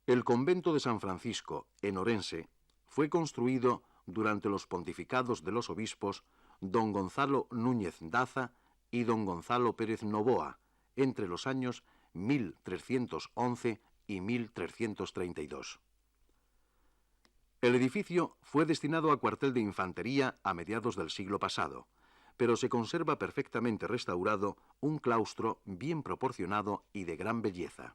El convento de San Francisco, en Orense, fue construido durante los pontificados de los obispos don Gonzalo Núñez Daza y don Gonzalo Pérez Novoa, entre los años 1311 y 1332. El edificio fue destinado a cuartel de infantería a mediados del siglo pasado, pero se conserva perfectamente restaurado un claustro bien proporcionado y de gran belleza.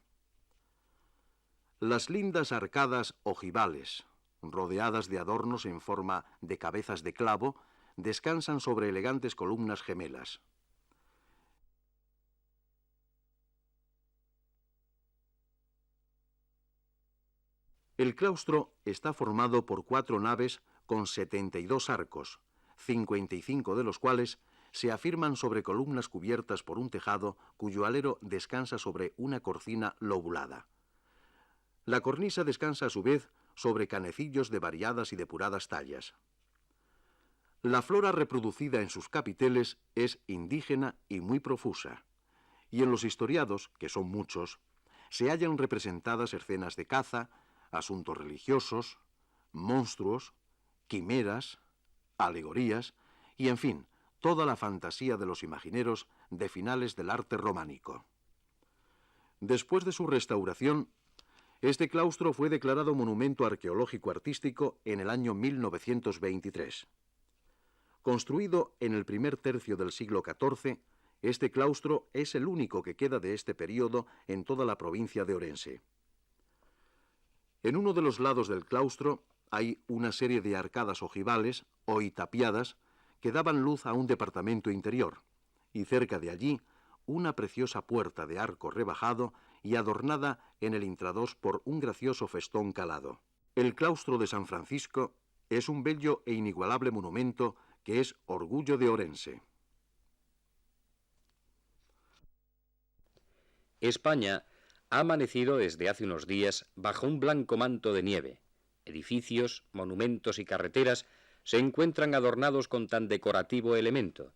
Las lindas arcadas ojivales, rodeadas de adornos en forma de cabezas de clavo, descansan sobre elegantes columnas gemelas. El claustro está formado por 4 naves con 72 arcos, 55 de los cuales se afirman sobre columnas cubiertas por un tejado cuyo alero descansa sobre una corcina lobulada. La cornisa descansa a su vez sobre canecillos de variadas y depuradas tallas. La flora reproducida en sus capiteles es indígena y muy profusa, y en los historiados, que son muchos, se hallan representadas escenas de caza, asuntos religiosos, monstruos, quimeras, alegorías y, en fin, toda la fantasía de los imagineros de finales del arte románico. Después de su restauración, este claustro fue declarado Monumento Arqueológico Artístico en el año 1923. Construido en el primer tercio del siglo XIV, este claustro es el único que queda de este período en toda la provincia de Orense. En uno de los lados del claustro hay una serie de arcadas ojivales, hoy tapiadas, que daban luz a un departamento interior, y cerca de allí una preciosa puerta de arco rebajado y adornada en el intradós por un gracioso festón calado. El claustro de San Francisco es un bello e inigualable monumento que es orgullo de Orense. España ha amanecido desde hace unos días bajo un blanco manto de nieve. Edificios, monumentos y carreteras se encuentran adornados con tan decorativo elemento.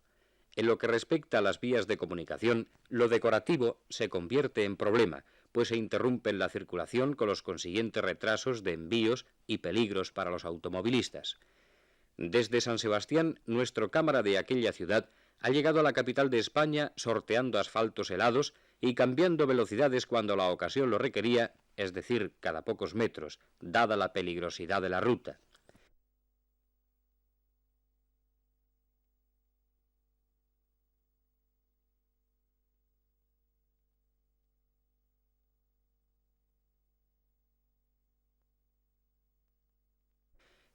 En lo que respecta a las vías de comunicación, lo decorativo se convierte en problema, pues se interrumpe la circulación con los consiguientes retrasos de envíos y peligros para los automovilistas. Desde San Sebastián, nuestro cámara de aquella ciudad ha llegado a la capital de España sorteando asfaltos helados y cambiando velocidades cuando la ocasión lo requería, es decir, cada pocos metros, dada la peligrosidad de la ruta.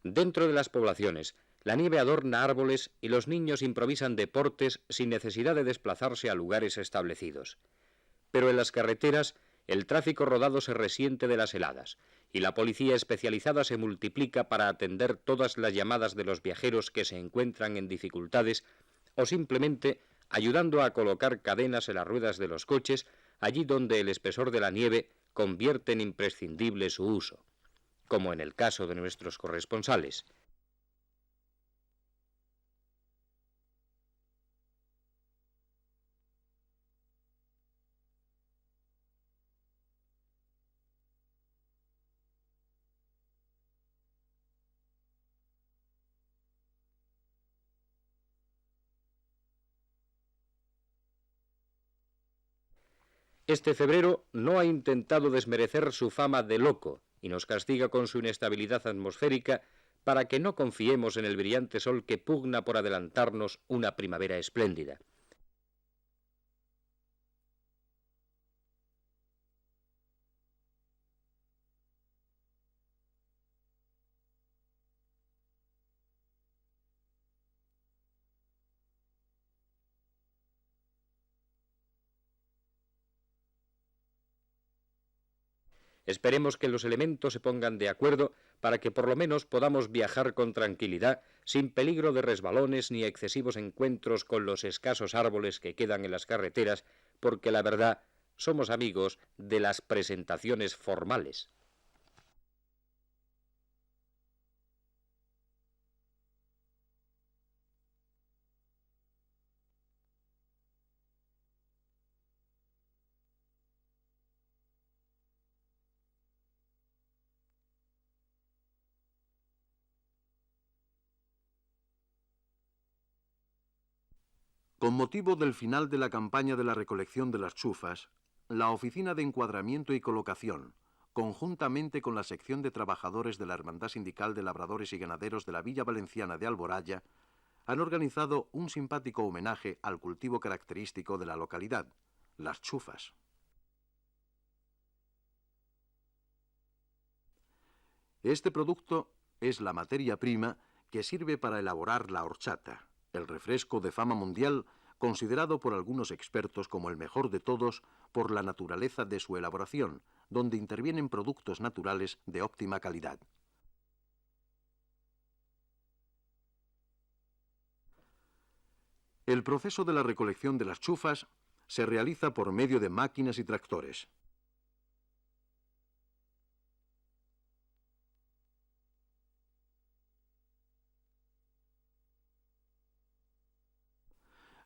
Dentro de las poblaciones, la nieve adorna árboles y los niños improvisan deportes sin necesidad de desplazarse a lugares establecidos. Pero en las carreteras, el tráfico rodado se resiente de las heladas, y la policía especializada se multiplica para atender todas las llamadas de los viajeros que se encuentran en dificultades o simplemente ayudando a colocar cadenas en las ruedas de los coches allí donde el espesor de la nieve convierte en imprescindible su uso, como en el caso de nuestros corresponsales. Este febrero no ha intentado desmerecer su fama de loco y nos castiga con su inestabilidad atmosférica para que no confiemos en el brillante sol que pugna por adelantarnos una primavera espléndida. Esperemos que los elementos se pongan de acuerdo para que por lo menos podamos viajar con tranquilidad, sin peligro de resbalones ni excesivos encuentros con los escasos árboles que quedan en las carreteras, porque la verdad, somos amigos de las presentaciones formales. Con motivo del final de la campaña de la recolección de las chufas, la Oficina de Encuadramiento y Colocación, conjuntamente con la sección de trabajadores de la Hermandad Sindical de Labradores y Ganaderos de la Villa Valenciana de Alboraya, han organizado un simpático homenaje al cultivo característico de la localidad, las chufas. Este producto es la materia prima que sirve para elaborar la horchata, el refresco de fama mundial considerado por algunos expertos como el mejor de todos por la naturaleza de su elaboración, donde intervienen productos naturales de óptima calidad. El proceso de la recolección de las chufas se realiza por medio de máquinas y tractores.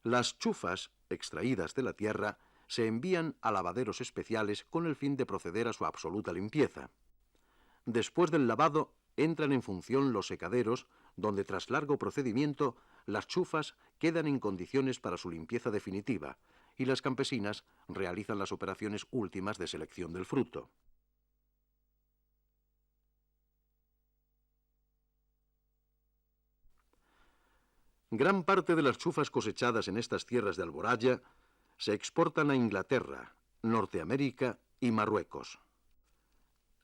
Las chufas, extraídas de la tierra, se envían a lavaderos especiales con el fin de proceder a su absoluta limpieza. Después del lavado, entran en función los secaderos, donde tras largo procedimiento, las chufas quedan en condiciones para su limpieza definitiva, y las campesinas realizan las operaciones últimas de selección del fruto. Gran parte de las chufas cosechadas en estas tierras de Alboraya se exportan a Inglaterra, Norteamérica y Marruecos.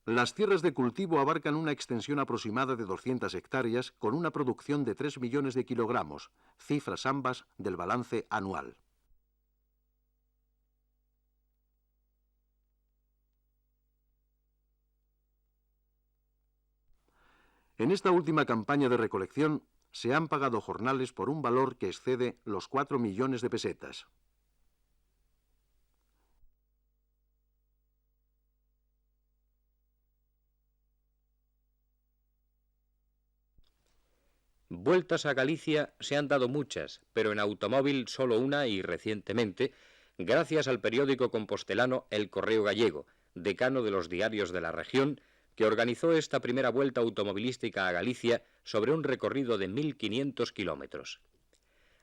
Las tierras de cultivo abarcan una extensión aproximada de 200 hectáreas con una producción de 3 millones de kilogramos, cifras ambas del balance anual. En esta última campaña de recolección se han pagado jornales por un valor que excede los 4 millones de pesetas. Vueltas a Galicia se han dado muchas, pero en automóvil solo una y recientemente, gracias al periódico compostelano El Correo Gallego, decano de los diarios de la región, que organizó esta primera vuelta automovilística a Galicia sobre un recorrido de 1.500 kilómetros.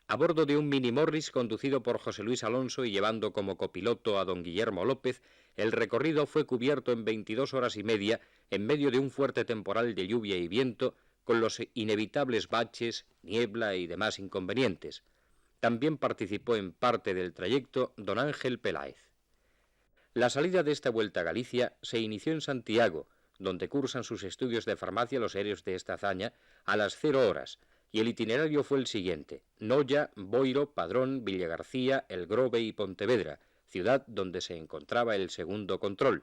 A bordo de un Mini Morris conducido por José Luis Alonso y llevando como copiloto a don Guillermo López, el recorrido fue cubierto en 22 horas y media en medio de un fuerte temporal de lluvia y viento, con los inevitables baches, niebla y demás inconvenientes. También participó en parte del trayecto don Ángel Peláez. La salida de esta vuelta a Galicia se inició en Santiago, donde cursan sus estudios de farmacia los héroes de esta hazaña, a las 0 horas, y el itinerario fue el siguiente: Noya, Boiro, Padrón, Villagarcía, El Grove y Pontevedra, ciudad donde se encontraba el segundo control.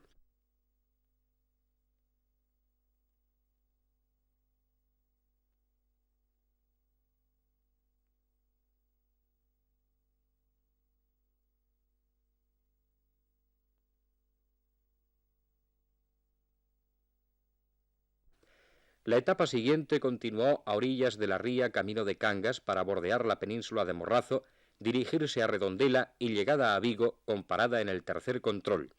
La etapa siguiente continuó a orillas de la ría camino de Cangas para bordear la península de Morrazo, dirigirse a Redondela y llegada a Vigo con parada en el tercer control.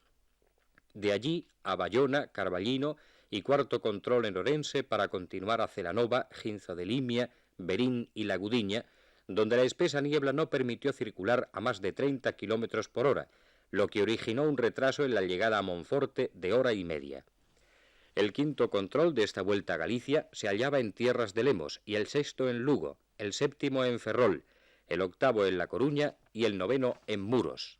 De allí a Bayona, Carballino y cuarto control en Orense para continuar a Celanova, Ginzo de Limia, Berín y La Gudiña, donde la espesa niebla no permitió circular a más de 30 kilómetros por hora, lo que originó un retraso en la llegada a Monforte de hora y media. El quinto control de esta vuelta a Galicia se hallaba en tierras de Lemos y el sexto en Lugo, el séptimo en Ferrol, el octavo en La Coruña y el noveno en Muros.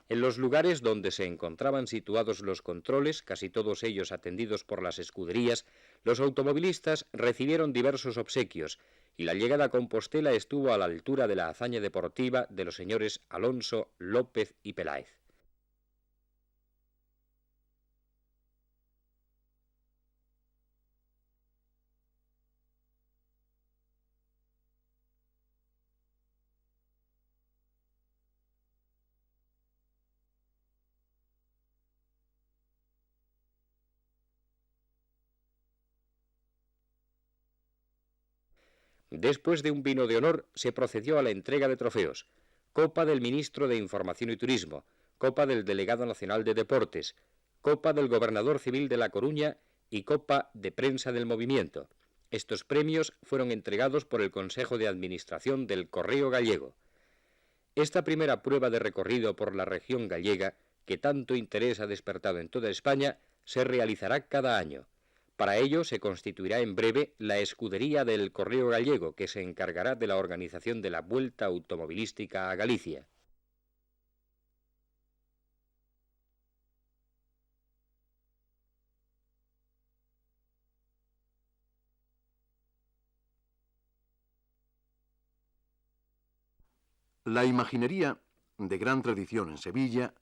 En los lugares donde se encontraban situados los controles, casi todos ellos atendidos por las escuderías, los automovilistas recibieron diversos obsequios, y la llegada a Compostela estuvo a la altura de la hazaña deportiva de los señores Alonso, López y Peláez. Después de un vino de honor, se procedió a la entrega de trofeos: Copa del Ministro de Información y Turismo, Copa del Delegado Nacional de Deportes, Copa del Gobernador Civil de La Coruña y Copa de Prensa del Movimiento. Estos premios fueron entregados por el Consejo de Administración del Correo Gallego. Esta primera prueba de recorrido por la región gallega, que tanto interés ha despertado en toda España, se realizará cada año. Para ello se constituirá en breve la escudería del Correo Gallego, que se encargará de la organización de la Vuelta Automovilística a Galicia. La imaginería, de gran tradición en Sevilla,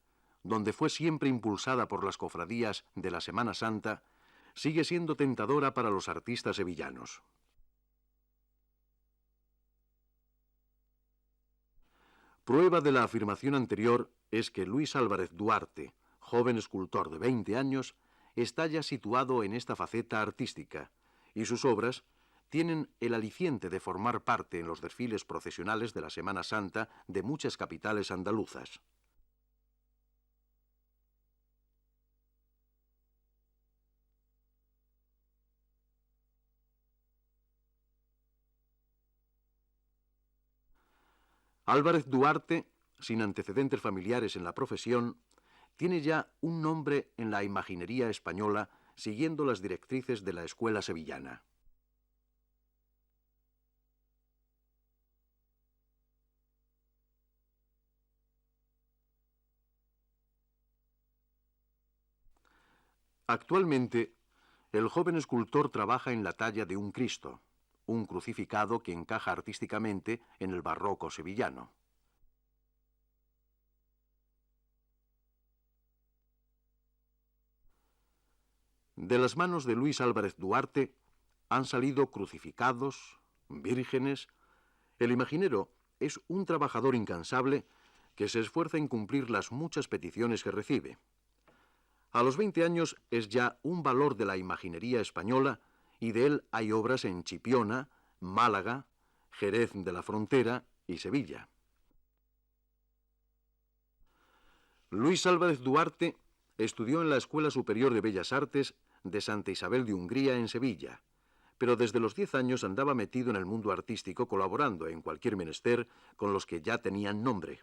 donde fue siempre impulsada por las cofradías de la Semana Santa, sigue siendo tentadora para los artistas sevillanos. Prueba de la afirmación anterior es que Luis Álvarez Duarte, joven escultor de 20 años, está ya situado en esta faceta artística, y sus obras tienen el aliciente de formar parte en los desfiles procesionales de la Semana Santa de muchas capitales andaluzas. Álvarez Duarte, sin antecedentes familiares en la profesión, tiene ya un nombre en la imaginería española siguiendo las directrices de la escuela sevillana. Actualmente, el joven escultor trabaja en la talla de un Cristo, un crucificado que encaja artísticamente en el barroco sevillano. De las manos de Luis Álvarez Duarte han salido crucificados, vírgenes. El imaginero es un trabajador incansable que se esfuerza en cumplir las muchas peticiones que recibe. A los 20 años es ya un valor de la imaginería española y de él hay obras en Chipiona, Málaga, Jerez de la Frontera y Sevilla. Luis Álvarez Duarte estudió en la Escuela Superior de Bellas Artes de Santa Isabel de Hungría en Sevilla, pero desde los 10 años andaba metido en el mundo artístico colaborando en cualquier menester con los que ya tenían nombre.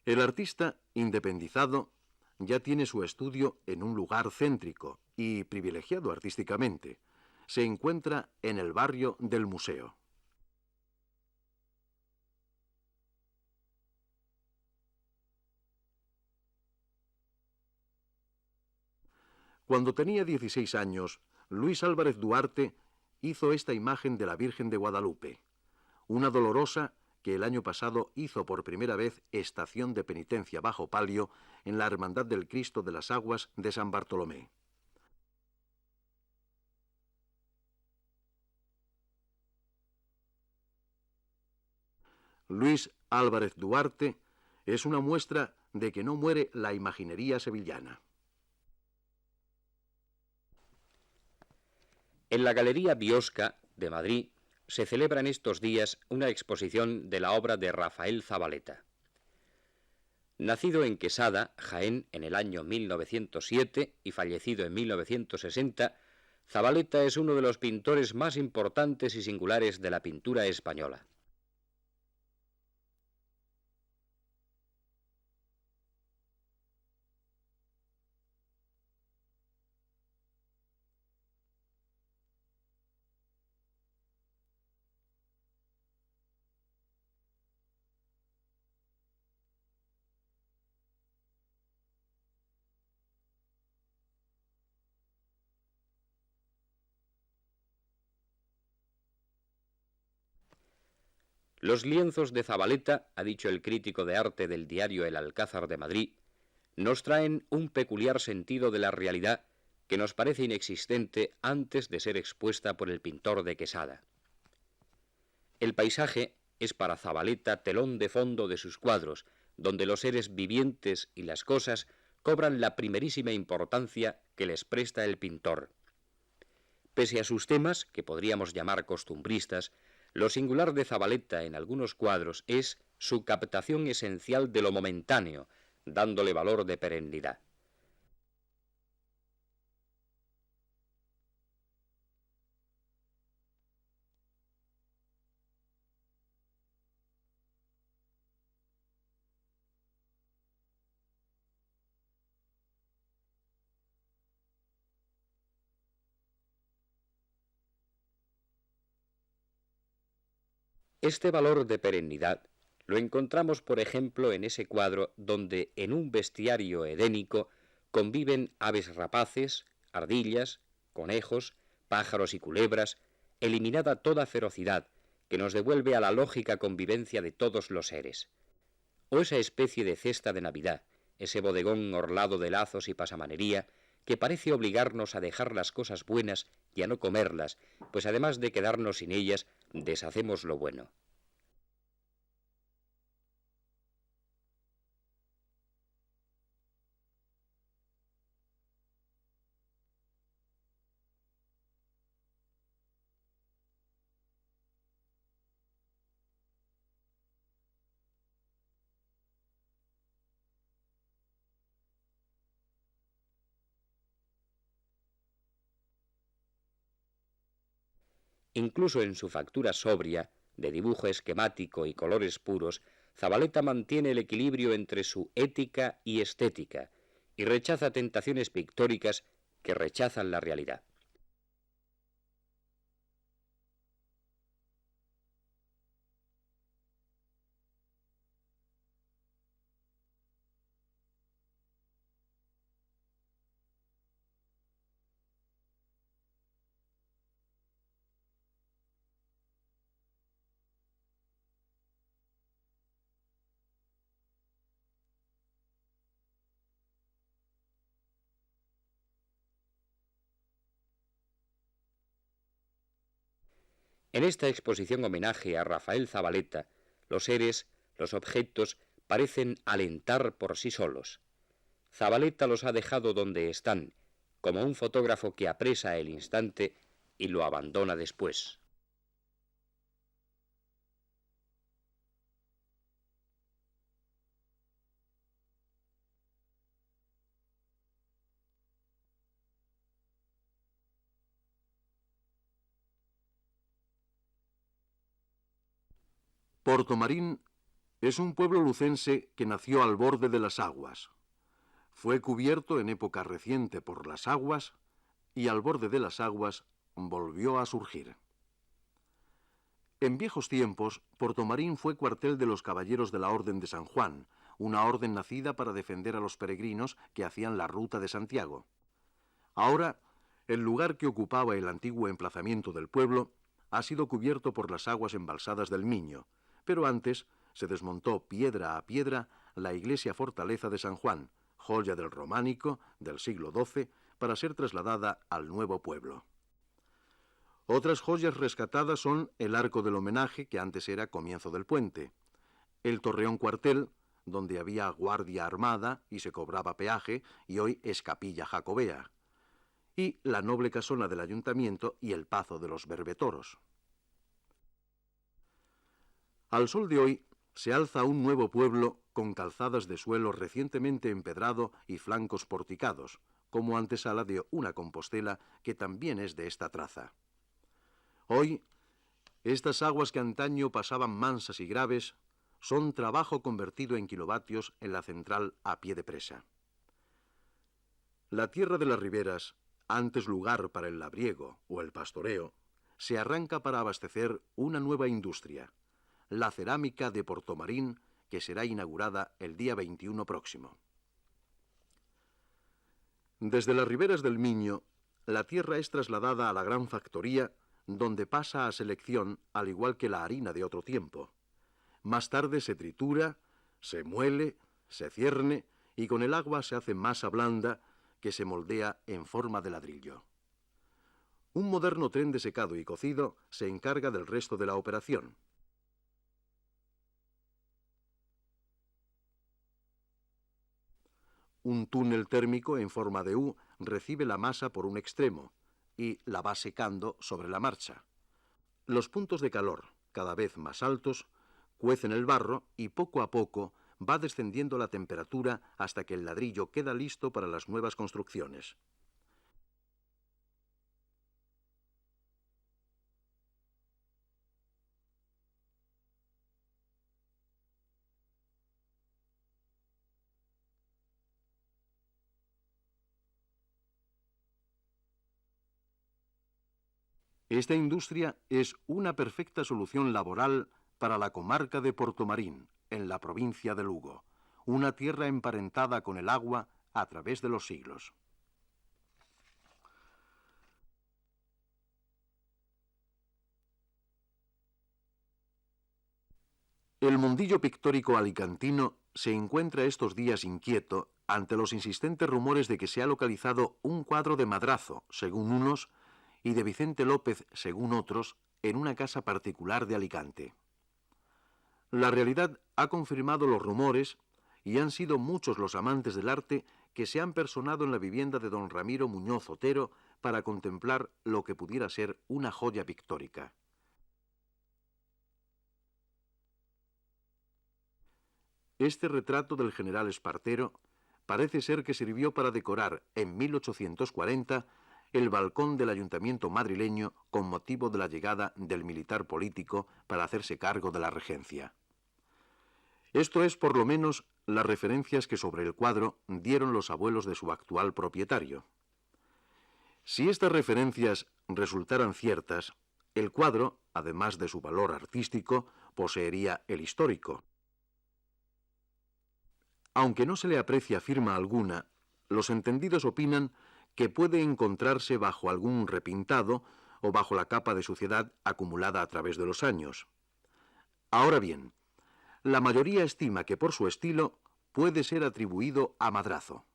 El artista, independizado, ya tiene su estudio en un lugar céntrico y privilegiado artísticamente. Se encuentra en el barrio del Museo. Cuando tenía 16 años, Luis Álvarez Duarte hizo esta imagen de la Virgen de Guadalupe, una dolorosa que el año pasado hizo por primera vez estación de penitencia bajo palio en la Hermandad del Cristo de las Aguas de San Bartolomé. Luis Álvarez Duarte es una muestra de que no muere la imaginería sevillana. En la Galería Biosca de Madrid se celebra en estos días una exposición de la obra de Rafael Zavaleta. Nacido en Quesada, Jaén, en el año 1907 y fallecido en 1960, Zavaleta es uno de los pintores más importantes y singulares de la pintura española. Los lienzos de Zavaleta, ha dicho el crítico de arte del diario El Alcázar de Madrid, nos traen un peculiar sentido de la realidad que nos parece inexistente antes de ser expuesta por el pintor de Quesada. El paisaje es para Zavaleta telón de fondo de sus cuadros, donde los seres vivientes y las cosas cobran la primerísima importancia que les presta el pintor. Pese a sus temas, que podríamos llamar costumbristas, lo singular de Zabaleta en algunos cuadros es su captación esencial de lo momentáneo, dándole valor de perennidad. Este valor de perennidad lo encontramos, por ejemplo, en ese cuadro donde en un bestiario edénico conviven aves rapaces, ardillas, conejos, pájaros y culebras, eliminada toda ferocidad que nos devuelve a la lógica convivencia de todos los seres. O esa especie de cesta de Navidad, ese bodegón orlado de lazos y pasamanería, que parece obligarnos a dejar las cosas buenas y a no comerlas, pues además de quedarnos sin ellas, deshacemos lo bueno. Incluso en su factura sobria, de dibujo esquemático y colores puros, Zabaleta mantiene el equilibrio entre su ética y estética, y rechaza tentaciones pictóricas que rechazan la realidad. En esta exposición homenaje a Rafael Zabaleta, los seres, los objetos, parecen alentar por sí solos. Zabaleta los ha dejado donde están, como un fotógrafo que apresa el instante y lo abandona después. Portomarín es un pueblo lucense que nació al borde de las aguas. Fue cubierto en época reciente por las aguas y al borde de las aguas volvió a surgir. En viejos tiempos, Portomarín fue cuartel de los Caballeros de la Orden de San Juan, una orden nacida para defender a los peregrinos que hacían la ruta de Santiago. Ahora, el lugar que ocupaba el antiguo emplazamiento del pueblo ha sido cubierto por las aguas embalsadas del Miño, pero antes se desmontó piedra a piedra la iglesia fortaleza de San Juan, joya del románico del siglo XII, para ser trasladada al nuevo pueblo. Otras joyas rescatadas son el arco del homenaje, que antes era comienzo del puente, el torreón cuartel, donde había guardia armada y se cobraba peaje, y hoy es capilla jacobea, y la noble casona del ayuntamiento y el pazo de los berbetoros. Al sol de hoy se alza un nuevo pueblo con calzadas de suelo recientemente empedrado y flancos porticados, como antesala de una Compostela que también es de esta traza. Hoy, estas aguas que antaño pasaban mansas y graves son trabajo convertido en kilovatios en la central a pie de presa. La tierra de las riberas, antes lugar para el labriego o el pastoreo, se arranca para abastecer una nueva industria, la cerámica de Portomarín, que será inaugurada el día 21 próximo. Desde las riberas del Miño, la tierra es trasladada a la gran factoría, donde pasa a selección, al igual que la harina de otro tiempo. Más tarde se tritura, se muele, se cierne y con el agua se hace masa blanda que se moldea en forma de ladrillo. Un moderno tren de secado y cocido se encarga del resto de la operación. Un túnel térmico en forma de U recibe la masa por un extremo y la va secando sobre la marcha. Los puntos de calor, cada vez más altos, cuecen el barro y poco a poco va descendiendo la temperatura hasta que el ladrillo queda listo para las nuevas construcciones. Esta industria es una perfecta solución laboral para la comarca de Portomarín, en la provincia de Lugo, una tierra emparentada con el agua a través de los siglos. El mundillo pictórico alicantino se encuentra estos días inquieto ante los insistentes rumores de que se ha localizado un cuadro de Madrazo, según unos, y de Vicente López, según otros, en una casa particular de Alicante. La realidad ha confirmado los rumores y han sido muchos los amantes del arte que se han personado en la vivienda de don Ramiro Muñoz Otero para contemplar lo que pudiera ser una joya pictórica. Este retrato del general Espartero parece ser que sirvió para decorar en 1840 el balcón del ayuntamiento madrileño con motivo de la llegada del militar político para hacerse cargo de la regencia. Esto es, por lo menos, las referencias que sobre el cuadro dieron los abuelos de su actual propietario. Si estas referencias resultaran ciertas, el cuadro, además de su valor artístico, poseería el histórico. Aunque no se le aprecia firma alguna, los entendidos opinan que puede encontrarse bajo algún repintado o bajo la capa de suciedad acumulada a través de los años. Ahora bien, la mayoría estima que por su estilo puede ser atribuido a Madrazo.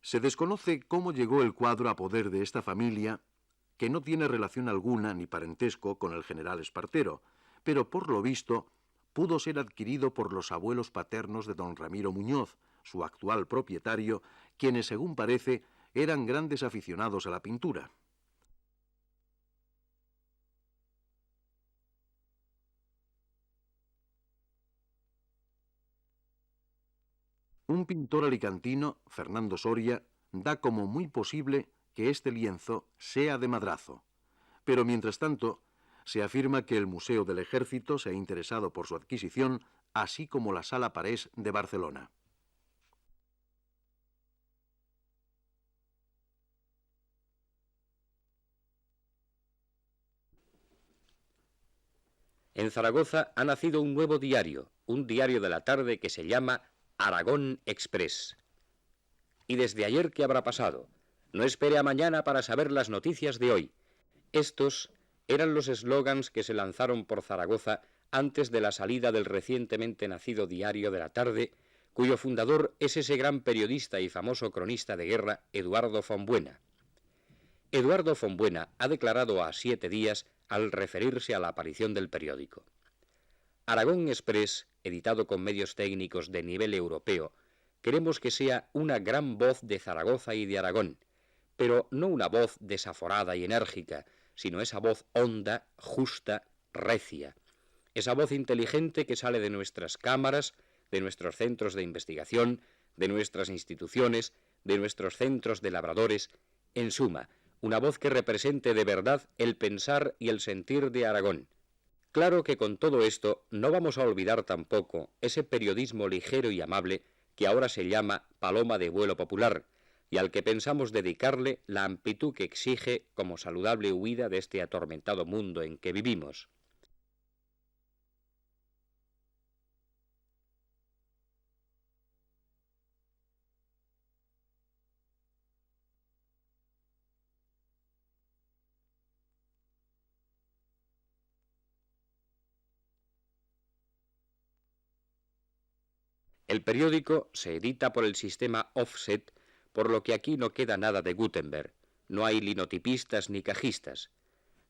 Se desconoce cómo llegó el cuadro a poder de esta familia, que no tiene relación alguna ni parentesco con el general Espartero, pero por lo visto pudo ser adquirido por los abuelos paternos de don Ramiro Muñoz, su actual propietario, quienes, según parece, eran grandes aficionados a la pintura. Un pintor alicantino, Fernando Soria, da como muy posible que este lienzo sea de Madrazo, pero mientras tanto se afirma que el Museo del Ejército se ha interesado por su adquisición, así como la Sala Parés de Barcelona. En Zaragoza ha nacido un nuevo diario, un diario de la tarde que se llama Aragón Express. Y desde ayer, ¿qué habrá pasado? No espere a mañana para saber las noticias de hoy. Estos eran los eslogans que se lanzaron por Zaragoza antes de la salida del recientemente nacido Diario de la Tarde, cuyo fundador es ese gran periodista y famoso cronista de guerra, Eduardo Fonbuena. Eduardo Fonbuena ha declarado a 7 días al referirse a la aparición del periódico. Aragón Express, editado con medios técnicos de nivel europeo, queremos que sea una gran voz de Zaragoza y de Aragón, pero no una voz desaforada y enérgica, sino esa voz honda, justa, recia. Esa voz inteligente que sale de nuestras cámaras, de nuestros centros de investigación, de nuestras instituciones, de nuestros centros de labradores, en suma, una voz que represente de verdad el pensar y el sentir de Aragón. Claro que con todo esto no vamos a olvidar tampoco ese periodismo ligero y amable que ahora se llama paloma de vuelo popular, y al que pensamos dedicarle la amplitud que exige como saludable huida de este atormentado mundo en que vivimos. El periódico se edita por el sistema offset, por lo que aquí no queda nada de Gutenberg, no hay linotipistas ni cajistas.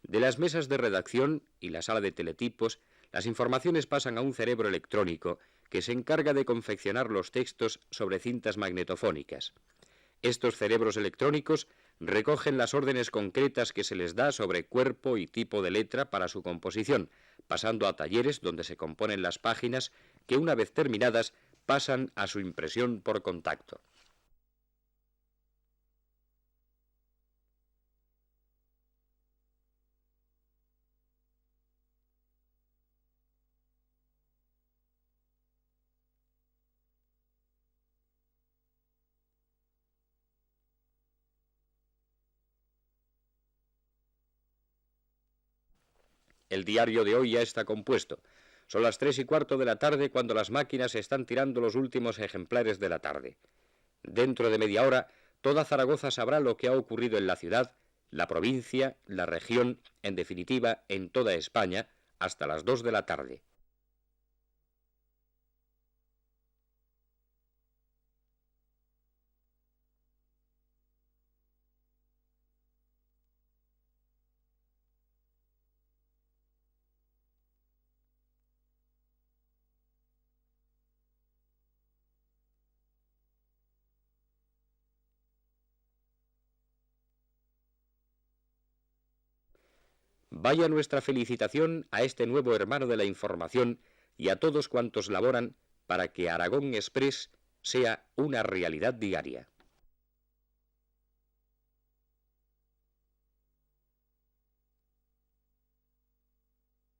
De las mesas de redacción y la sala de teletipos, las informaciones pasan a un cerebro electrónico que se encarga de confeccionar los textos sobre cintas magnetofónicas. Estos cerebros electrónicos recogen las órdenes concretas que se les da sobre cuerpo y tipo de letra para su composición, pasando a talleres donde se componen las páginas que, una vez terminadas, pasan a su impresión por contacto. El diario de hoy ya está compuesto. Son las 3:15 de la tarde cuando las máquinas están tirando los últimos ejemplares de la tarde. Dentro de media hora, toda Zaragoza sabrá lo que ha ocurrido en la ciudad, la provincia, la región, en definitiva, en toda España, hasta las 2 de la tarde. Vaya nuestra felicitación a este nuevo hermano de la información y a todos cuantos laboran para que Aragón Express sea una realidad diaria.